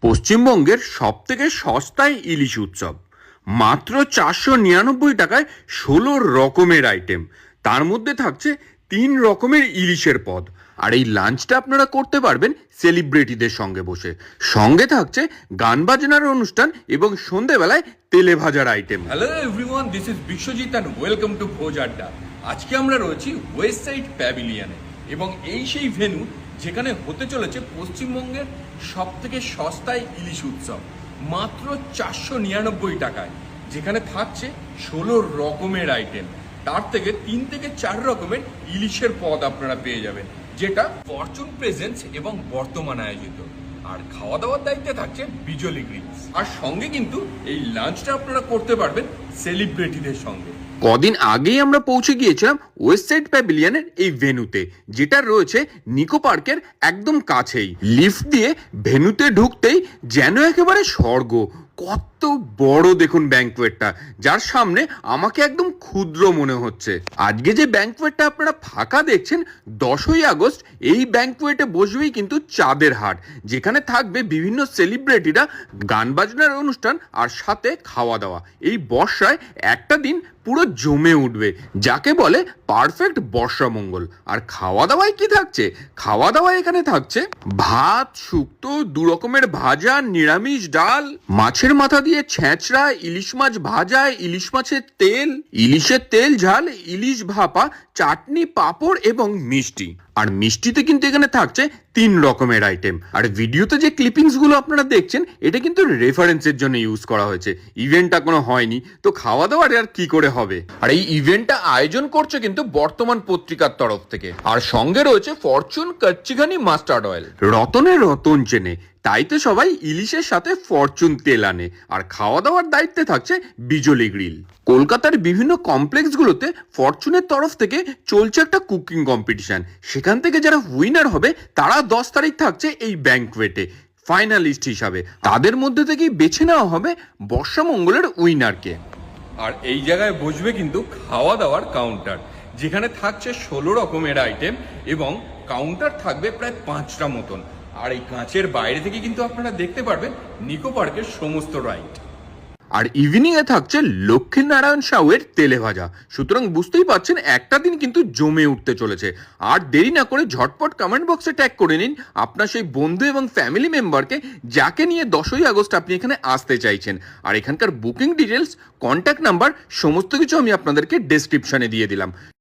পশ্চিমবঙ্গের সবথেকে সস্তায় ইলিশ উৎসব। মাত্র 499 টাকায় 16 রকমের আইটেম। তার মধ্যে থাকছে 3 রকমের ইলিশের পদ। আর এই লাঞ্চটা আপনারা করতে পারবেন সেলিব্রিটিদের সঙ্গে বসে। সঙ্গে থাকছে গান বাজনার অনুষ্ঠান এবং সন্ধেবেলায় তেলে ভাজার item. Hello everyone, this is Biswajit and welcome to ভোজ আড্ডা। আজকে আমরা রয়েছি ওয়েস্ট সাইড প্যাভিলিয়নে এবং এই সেই ভেন্যু যেখানে হতে চলেছে পশ্চিমবঙ্গের সব থেকে সস্তায় ইলিশ উৎসব মাত্র 499 টাকায়, যেখানে থাকছে 16 রকমের আইটেম। তার থেকে 3 থেকে 4 রকমের ইলিশের পদ আপনারা পেয়ে যাবেন, যেটা ফরচুন প্রেজেন্স এবং বর্তমান আয়োজিত। আর খাওয়া দাওয়ার দায়িত্বে থাকছে বিজলি গ্রিলস। আর সঙ্গে কিন্তু এই লাঞ্চটা আপনারা করতে পারবেন সেলিব্রিটিদের সঙ্গে। কদিন আগেই আমরা পৌঁছে গিয়েছিলাম ওয়েস্ট সাইড প্যাভিলিয়নের এই ভেন্যুতে, যেটা রয়েছে নিকো পার্কের একদম কাছেই। লিফট দিয়ে ভেন্যুতে ঢুকতেই যেন একেবারে স্বর্গ। কত বড় দেখুন ব্যাংকোয়েটটা, যার সামনে আমাকে একদম ক্ষুদ্র মনে হচ্ছে। আজকে যে ব্যাংকোয়েটটা আপনারা ফাঁকা দেখছেন, 10ই আগস্ট এই ব্যাংকোয়েটে বসবেই কিন্তু চাঁদের হাট, যেখানে থাকবে বিভিন্ন সেলিব্রিটিরা, গান বাজনার অনুষ্ঠান আর সাথে খাওয়া দাওয়া। এই বর্ষায় একটা দিন পুরো জমে উঠবে, যাকে বলে পারফেক্ট বর্ষা মঙ্গল। আর খাওয়া দাওয়ায় কি থাকছে? খাওয়া দাওয়ায় এখানে থাকছে ভাত, শুক্তো, 2 রকমের ভাজা, নিরামিষ ডাল, মাছের মাথা দিয়ে ছেঁচড়া, ইলিশ মাছ ভাজা, ইলিশ মাছের তেল, ইলিশের তেল ঝাল, ইলিশ ভাপা, চাটনি, পাঁপড় এবং মিষ্টি। আর মিষ্টিতে কিন্তু এখানে থাকছে 3 রকমের আইটেম। আর ভিডিওতে যে ক্লিপিংস গুলো আপনারা দেখছেন, এটা কিন্তু রেফারেন্সের জন্য ইউজ করা হয়েছে। ইভেন্টটা কোনো হয়নি, তো খাওয়া দাওয়ার আর কি করে হবে। আর এই ইভেন্টটা আয়োজন করছে কিন্তু বর্তমান পত্রিকার তরফ থেকে। আর সঙ্গে রয়েছে ফরচুন কচ্চিঘানি মাস্টার্ড অয়েল। রতনে রতন চেনে, তাই তো সবাই ইলিশের সাথে ফরচুন তেল আনে। আর খাওয়া দাওয়ার দায়িত্বে থাকছে বিজলি গ্রিল। কলকাতার বিভিন্ন কমপ্লেক্সগুলোতে ফরচুনের তরফ থেকে চলছে একটা কুকিং কম্পিটিশন। সেখান থেকে যারা উইনার হবে তারা 10 তারিখ থাকছে এই ব্যাংকোয়েটে ফাইনালিস্ট হিসাবে। তাদের মধ্যে থেকেই বেছে নেওয়া হবে বর্ষামঙ্গলের উইনারকে। আর এই জায়গায় বসবে কিন্তু খাওয়া দাওয়ার কাউন্টার, যেখানে থাকছে 16 রকমের আইটেম এবং কাউন্টার থাকবে প্রায় 5টা মতন। আর এই কাঁচের বাইরে থেকে কিন্তু আপনারা দেখতে পারবেন নিকো পার্কের সমস্ত রাইড। আর ইভিনিং এ থাকছে লক্ষ্মীনারায়ণ সাউয়ের তেলে ভাজা। সুতরাং বুঝতেই পারছেন একটা দিন কিন্তু জমে উঠতে চলেছে। আর দেরি না করে ঝটপট কমেন্ট বক্সে ট্যাগ করে নিন আপনার সেই বন্ধু এবং ফ্যামিলি মেম্বারকে, যাকে নিয়ে 10ই আগস্ট আপনি এখানে আসতে চাইছেন। আর এখানকার বুকিং ডিটেলস, কন্ট্যাক্ট নাম্বার সমস্ত কিছু আমি আপনাদেরকে ডেসক্রিপশনে দিয়ে দিলাম।